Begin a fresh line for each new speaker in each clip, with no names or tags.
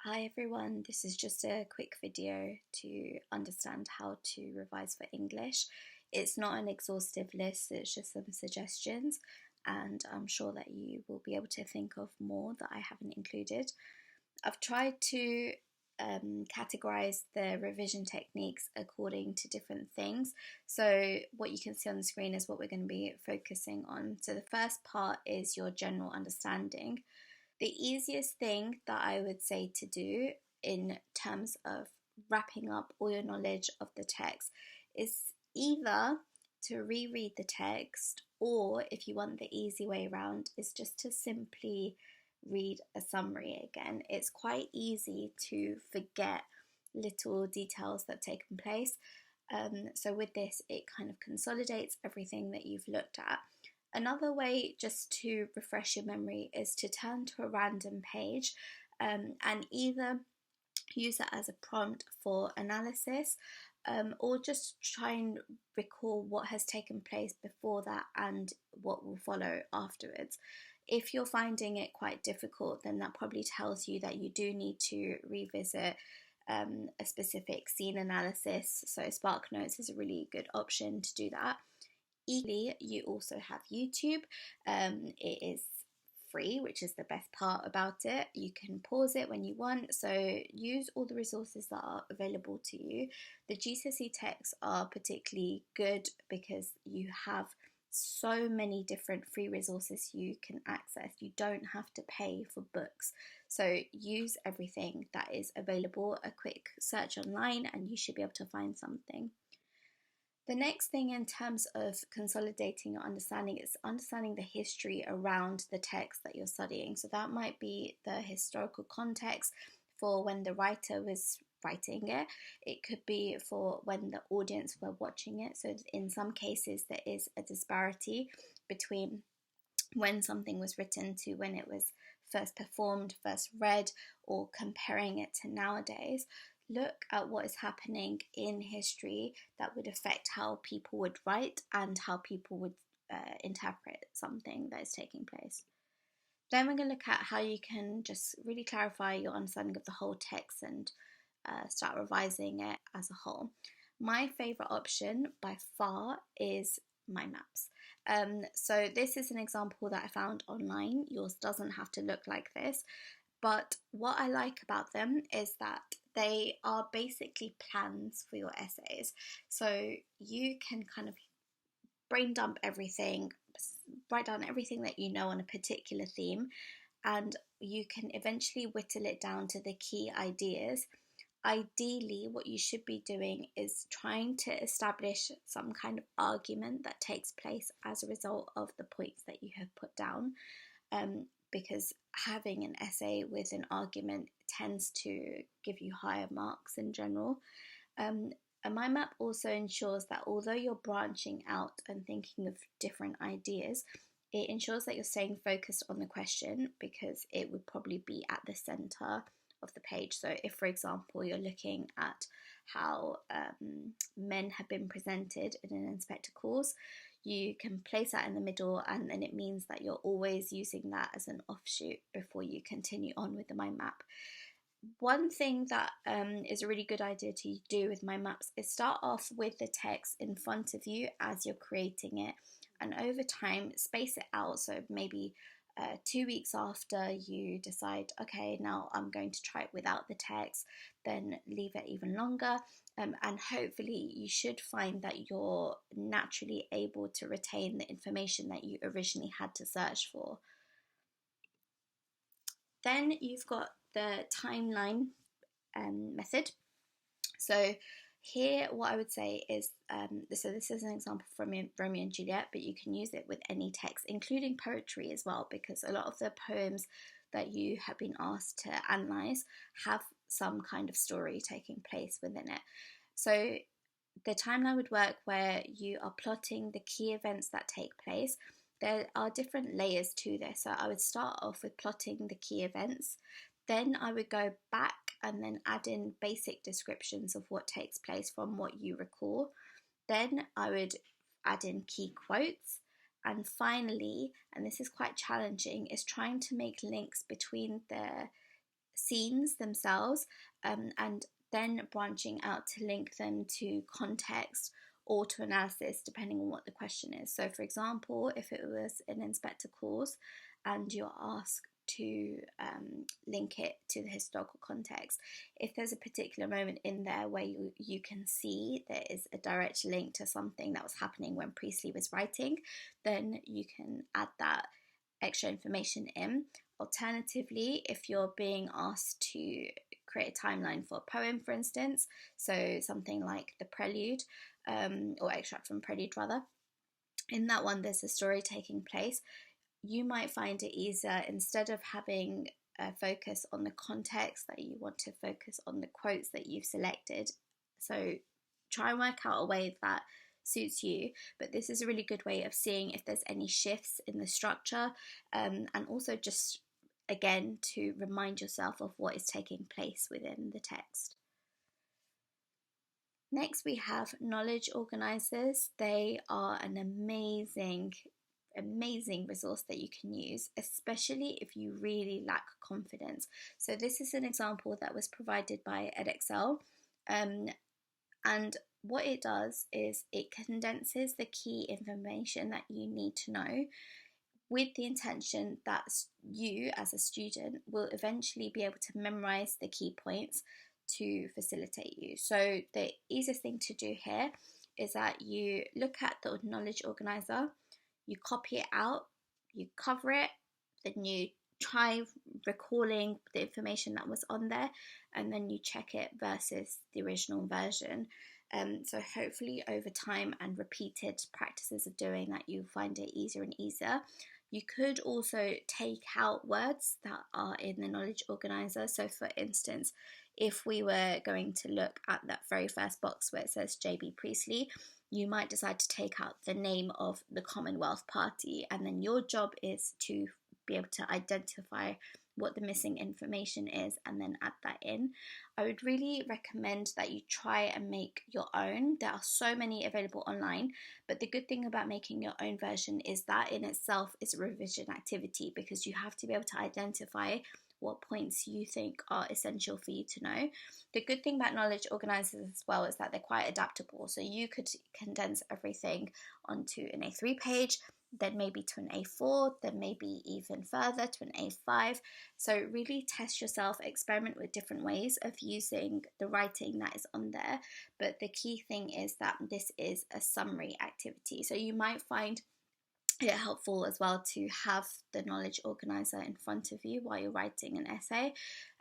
Hi everyone, this is just a quick video to understand how to revise for English. It's not an exhaustive list, it's just some suggestions, and I'm sure that you will be able to think of more that I haven't included. I've tried to categorize the revision techniques according to different things. So what you can see on the screen is what we're going to be focusing on. So the first part is your general understanding. The easiest thing that I would say to do in terms of wrapping up all your knowledge of the text is either to reread the text, or if you want the easy way around, is just to simply read a summary again. It's quite easy to forget little details that have taken place. So with this, it kind of consolidates everything that you've looked at. Another way just to refresh your memory is to turn to a random page and either use it as a prompt for analysis or just try and recall what has taken place before that and what will follow afterwards. If you're finding it quite difficult, then that probably tells you that you do need to revisit a specific scene analysis. So SparkNotes is a really good option to do that. Equally, you also have YouTube. It is free, which is the best part about it. You can pause it when you want, so use all the resources that are available to you. The GCSE texts are particularly good because you have so many different free resources you can access. You don't have to pay for books, so use everything that is available. A quick search online and you should be able to find something. The next thing in terms of consolidating your understanding is understanding the history around the text that you're studying. So that might be the historical context for when the writer was writing it. It could be for when the audience were watching it. So in some cases there is a disparity between when something was written to when it was first performed, first read, or comparing it to nowadays. Look at what is happening in history that would affect how people would write and how people would interpret something that is taking place. Then we're going to look at how you can just really clarify your understanding of the whole text and start revising it as a whole. My favourite option by far is mind maps. So this is an example that I found online. Yours doesn't have to look like this. But what I like about them is that they are basically plans for your essays. So you can kind of brain dump everything, write down everything that you know on a particular theme, and you can eventually whittle it down to the key ideas. Ideally, what you should be doing is trying to establish some kind of argument that takes place as a result of the points that you have put down. Because having an essay with an argument tends to give you higher marks in general. A mind map also ensures that although you're branching out and thinking of different ideas, it ensures that you're staying focused on the question because it would probably be at the centre of the page. So if, for example, you're looking at how men have been presented in an inspector course, you can place that in the middle, and then it means that you're always using that as an offshoot before you continue on with the mind map. One thing that is a really good idea to do with mind maps is start off with the text in front of you as you're creating it, and over time space it out. So maybe 2 weeks after you decide, okay, now I'm going to try it without the text, then leave it even longer, and hopefully you should find that you're naturally able to retain the information that you originally had to search for. Then you've got the timeline method. So here what I would say is, so this is an example from Romeo and Juliet, but you can use it with any text, including poetry as well, because a lot of the poems that you have been asked to analyse have some kind of story taking place within it. So the timeline would work where you are plotting the key events that take place. There are different layers to this, so I would start off with plotting the key events. Then I would go back and then add in basic descriptions of what takes place from what you recall. Then I would add in key quotes. And finally, and this is quite challenging, is trying to make links between the scenes themselves, and then branching out to link them to context or to analysis depending on what the question is. So for example, if it was an inspector clause and you're asked to link it to the historical context, if there's a particular moment in there where you can see there is a direct link to something that was happening when Priestley was writing, then you can add that extra information in. Alternatively, if you're being asked to create a timeline for a poem, for instance, so something like the prelude, or extract from prelude rather, in that one there's a story taking place, you might find it easier, instead of having a focus on the context, that you want to focus on the quotes that you've selected. So try and work out a way that suits you, but this is a really good way of seeing if there's any shifts in the structure, and also just again to remind yourself of what is taking place within the text. Next we have knowledge organisers. They are an amazing resource that you can use, especially if you really lack confidence. So this is an example that was provided by Edexcel, and what it does is it condenses the key information that you need to know, with the intention that you as a student will eventually be able to memorize the key points to facilitate you. So the easiest thing to do here is that you look at the knowledge organizer, you copy it out, you cover it, then you try recalling the information that was on there, and then you check it versus the original version. So hopefully over time and repeated practices of doing that, you'll find it easier and easier. You could also take out words that are in the knowledge organizer. So for instance, if we were going to look at that very first box where it says J.B. Priestley, you might decide to take out the name of the Commonwealth Party, and then your job is to be able to identify what the missing information is and then add that in. I would really recommend that you try and make your own. There are so many available online, but the good thing about making your own version is that in itself is a revision activity, because you have to be able to identify what points you think are essential for you to know. The good thing about knowledge organisers as well is that they're quite adaptable, so you could condense everything onto an A3 page, then maybe to an A4, then maybe even further to an A5. So really test yourself, experiment with different ways of using the writing that is on there. But the key thing is that this is a summary activity. So you might find it helpful as well to have the knowledge organizer in front of you while you're writing an essay,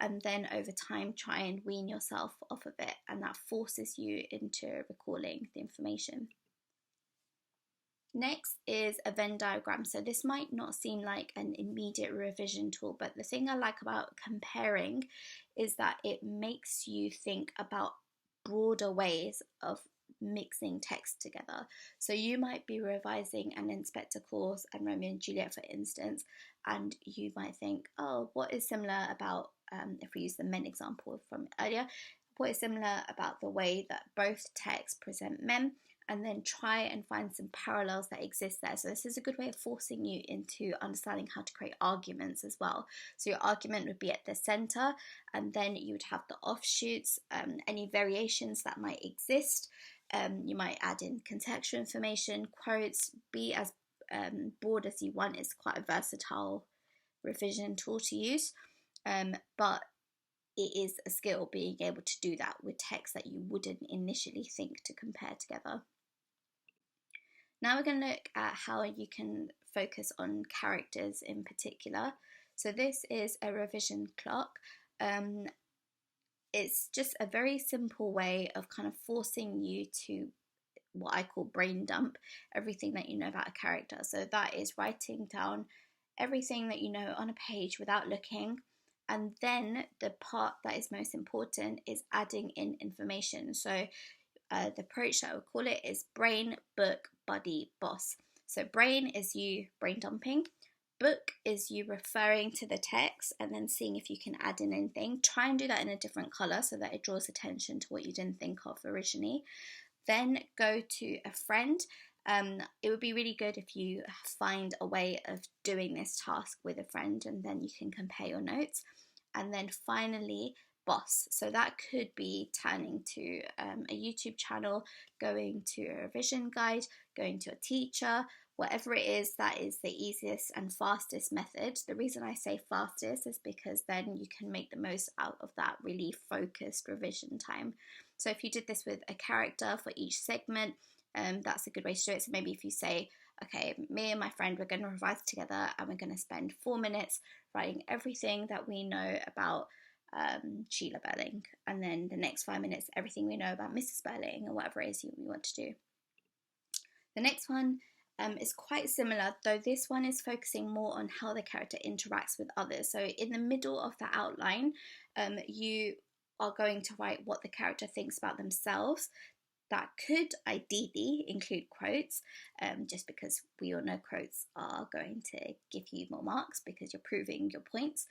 and then over time try and wean yourself off of it, and that forces you into recalling the information. Next is a Venn diagram. So this might not seem like an immediate revision tool, but the thing I like about comparing is that it makes you think about broader ways of mixing text together. So you might be revising an inspector clause and Romeo and Juliet, for instance, and you might think, oh, what is similar about, if we use the men example from earlier, what is similar about the way that both texts present men, and then try and find some parallels that exist there. So this is a good way of forcing you into understanding how to create arguments as well. So your argument would be at the center, and then you would have the offshoots, any variations that might exist. You might add in contextual information, quotes, be as broad as you want. It's quite a versatile revision tool to use, but it is a skill being able to do that with text that you wouldn't initially think to compare together. Now we're going to look at how you can focus on characters in particular. So this is a revision clock. It's just a very simple way of kind of forcing you to, what I call brain dump, everything that you know about a character. So that is writing down everything that you know on a page without looking. And then the part that is most important is adding in information. So the approach that I would call it is brain, book, buddy, boss. So brain is you brain dumping. Book is you referring to the text and then seeing if you can add in anything. Try and do that in a different colour so that it draws attention to what you didn't think of originally. Then go to a friend. It would be really good if you find a way of doing this task with a friend, and then you can compare your notes. and then finally boss. So that could be turning to a YouTube channel, going to a revision guide, going to a teacher, whatever it is, that is the easiest and fastest method. The reason I say fastest is because then you can make the most out of that really focused revision time. So if you did this with a character for each segment, that's a good way to do it. So maybe if you say, okay, me and my friend, we're going to revise together and we're going to spend 4 minutes writing everything that we know about Sheila Burling, and then the next 5 minutes, everything we know about Mrs. Burling, or whatever it is you want to do. The next one is quite similar, though this one is focusing more on how the character interacts with others. So in the middle of the outline, you are going to write what the character thinks about themselves. That could ideally include quotes, just because we all know quotes are going to give you more marks because you're proving your points.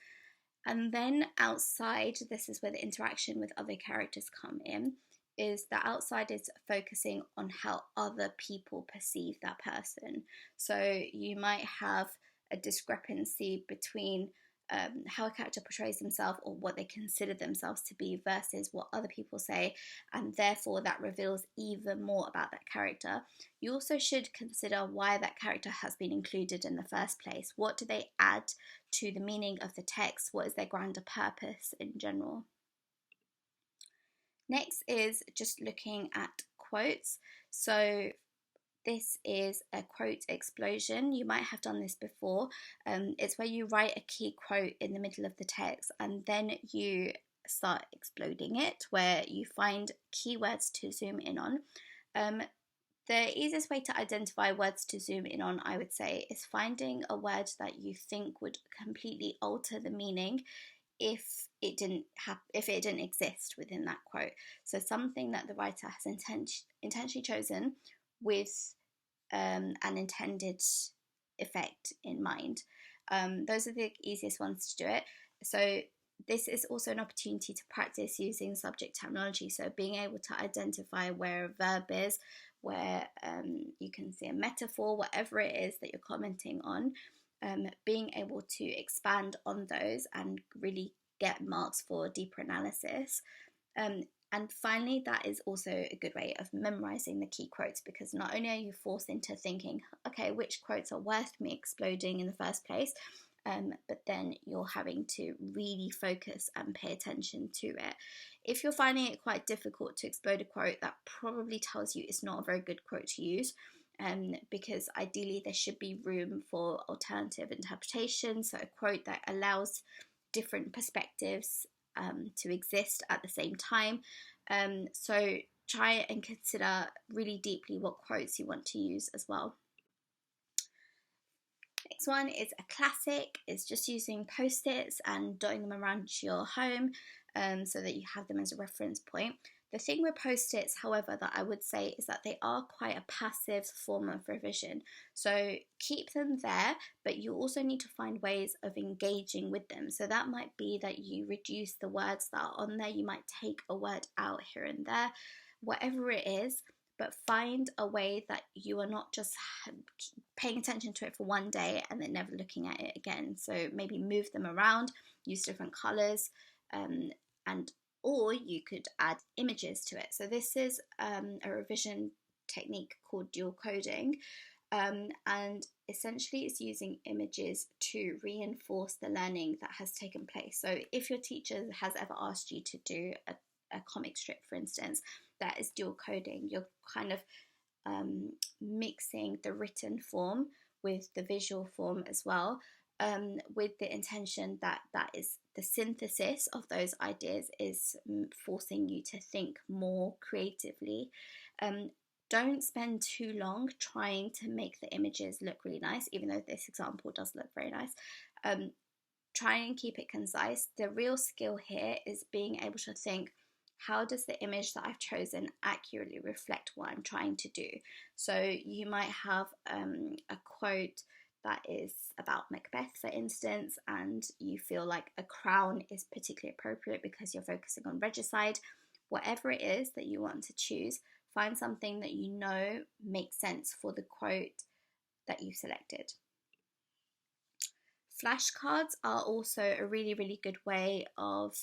And then outside, this is where the interaction with other characters come in, is that outside is focusing on how other people perceive that person. So you might have a discrepancy between how a character portrays themselves or what they consider themselves to be versus what other people say, and therefore that reveals even more about that character. You also should consider why that character has been included in the first place. What do they add to the meaning of the text? What is their grander purpose in general? Next is just looking at quotes. So this is a quote explosion. You might have done this before. It's where you write a key quote in the middle of the text and then you start exploding it, where you find keywords to zoom in on. The easiest way to identify words to zoom in on, I would say, is finding a word that you think would completely alter the meaning if it didn't exist within that quote. So something that the writer has intentionally chosen with an intended effect in mind. Those are the easiest ones to do it. So this is also an opportunity to practice using subject terminology. So being able to identify where a verb is, where you can see a metaphor, whatever it is that you're commenting on, being able to expand on those and really get marks for deeper analysis. And finally, that is also a good way of memorizing the key quotes, because not only are you forced into thinking, okay, which quotes are worth me exploding in the first place, but then you're having to really focus and pay attention to it. If you're finding it quite difficult to explode a quote, that probably tells you it's not a very good quote to use. Because ideally there should be room for alternative interpretation, so a quote that allows different perspectives to exist at the same time. So try and consider really deeply what quotes you want to use as well. Next one is a classic. It's just using post-its and dotting them around your home so that you have them as a reference point. The thing with post-its, however, that I would say is that they are quite a passive form of revision. So keep them there, but you also need to find ways of engaging with them. So that might be that you reduce the words that are on there. You might take a word out here and there, whatever it is, but find a way that you are not just paying attention to it for one day and then never looking at it again. So maybe move them around, use different colours, or you could add images to it. So this is a revision technique called dual coding, and essentially it's using images to reinforce the learning that has taken place. So if your teacher has ever asked you to do a comic strip, for instance, that is dual coding, you're kind of mixing the written form with the visual form as well, with the intention that is the synthesis of those ideas is forcing you to think more creatively. Don't spend too long trying to make the images look really nice, even though this example does look very nice. Try and keep it concise. The real skill here is being able to think, how does the image that I've chosen accurately reflect what I'm trying to do? So you might have a quote that is about Macbeth, for instance, and you feel like a crown is particularly appropriate because you're focusing on regicide. Whatever it is that you want to choose, find something that you know makes sense for the quote that you've selected. Flashcards are also a really, really good way of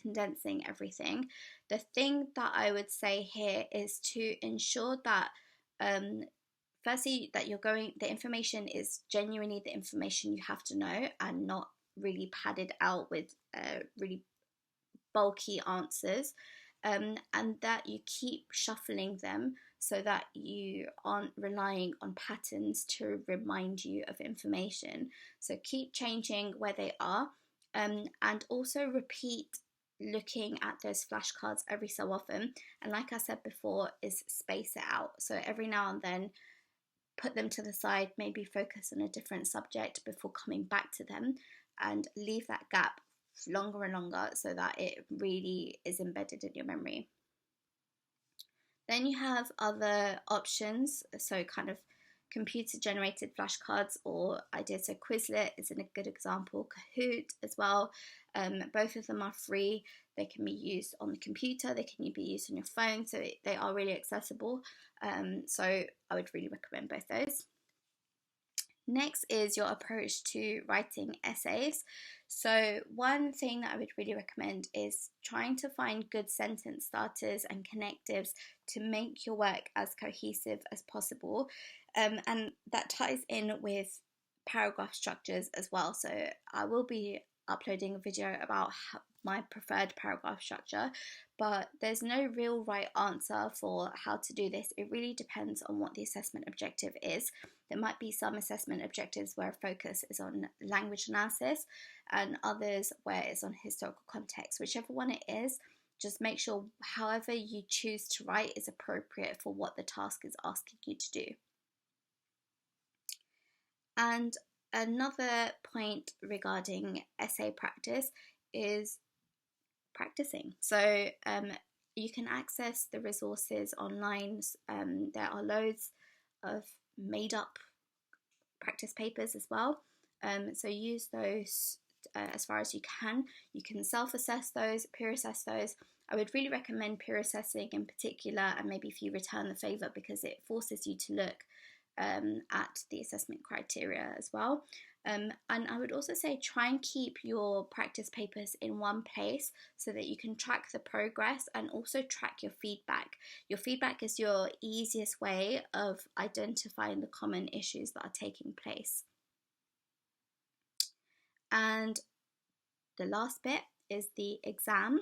condensing everything. The thing that I would say here is to ensure that firstly that the information is genuinely the information you have to know and not really padded out with really bulky answers, and that you keep shuffling them so that you aren't relying on patterns to remind you of information. So keep changing where they are, and also repeat looking at those flashcards every so often. And like I said before, is space it out. So every now and then, put them to the side, maybe focus on a different subject before coming back to them, and leave that gap longer and longer so that it really is embedded in your memory. Then you have other options, so kind of computer generated flashcards or ideas. So Quizlet is a good example, Kahoot as well. Both of them are free. They can be used on the computer, they can be used on your phone, so they are really accessible. So I would really recommend both those. Next is your approach to writing essays. So one thing that I would really recommend is trying to find good sentence starters and connectives to make your work as cohesive as possible. And that ties in with paragraph structures as well. So I will be uploading a video about my preferred paragraph structure, but there's no real right answer for how to do this. It really depends on what the assessment objective is. There might be some assessment objectives where focus is on language analysis and others where it's on historical context. Whichever one it is, just make sure however you choose to write is appropriate for what the task is asking you to do. And another point regarding essay practice is practicing. So you can access the resources online. There are loads of made up practice papers as well. So use those as far as you can. You can self-assess those, peer assess those. I would really recommend peer assessing in particular, and maybe if you return the favour, because it forces you to look at the assessment criteria as well. And I would also say try and keep your practice papers in one place so that you can track the progress and also track your feedback. Your feedback is your easiest way of identifying the common issues that are taking place. And the last bit is the exam.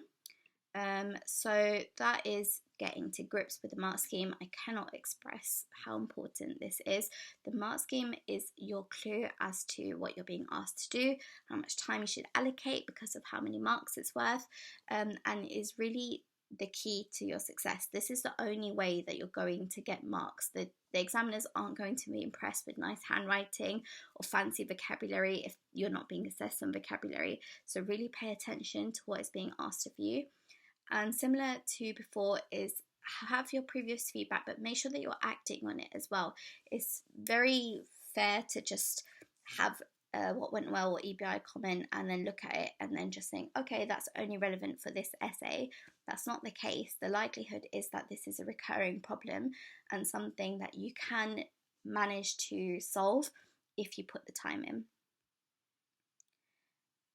So that is getting to grips with the mark scheme. I cannot express how important this is. The mark scheme is your clue as to what you're being asked to do, how much time you should allocate because of how many marks it's worth, and is really the key to your success. This is the only way that you're going to get marks. The examiners aren't going to be impressed with nice handwriting or fancy vocabulary if you're not being assessed on vocabulary. So really pay attention to what is being asked of you. And similar to before is have your previous feedback, but make sure that you're acting on it as well. It's very fair to just have what went well or EBI comment and then look at it and then just think, okay, that's only relevant for this essay. That's not the case. The likelihood is that this is a recurring problem and something that you can manage to solve if you put the time in.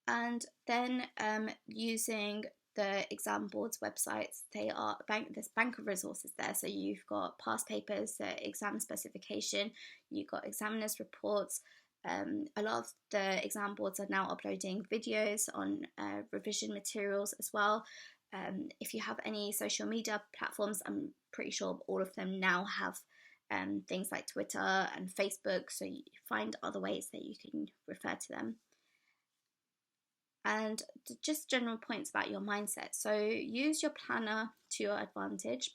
And then using the exam boards websites, there's bank of resources there. So you've got past papers, exam specification, you've got examiners reports. A lot of the exam boards are now uploading videos on revision materials as well. If you have any social media platforms, I'm pretty sure all of them now have things like Twitter and Facebook, so you find other ways that you can refer to them. And just general points about your mindset. So use your planner to your advantage.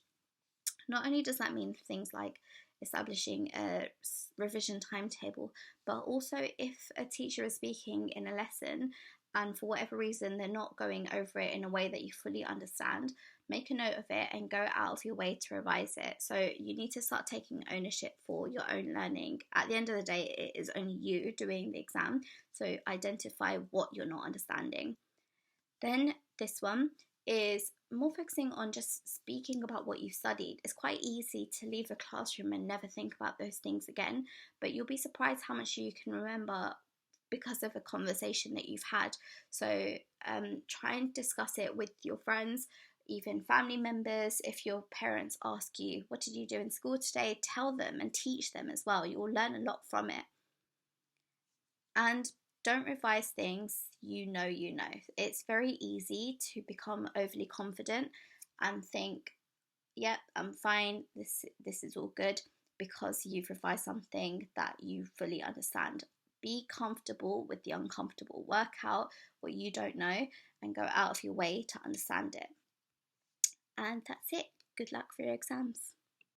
Not only does that mean things like establishing a revision timetable, but also if a teacher is speaking in a lesson and for whatever reason they're not going over it in a way that you fully understand, make a note of it and go out of your way to revise it. So you need to start taking ownership for your own learning. At the end of the day, it is only you doing the exam, so identify what you're not understanding. Then this one is more focusing on just speaking about what you studied. It's quite easy to leave the classroom and never think about those things again, but you'll be surprised how much you can remember because of a conversation that you've had. So try and discuss it with your friends, even family members. If your parents ask you, what did you do in school today? Tell them and teach them as well. You will learn a lot from it. And don't revise things you know you know. It's very easy to become overly confident and think, yep, I'm fine, this is all good, because you've revised something that you fully understand. Be comfortable with the uncomfortable. Work out what you don't know and go out of your way to understand it. And that's it. Good luck for your exams.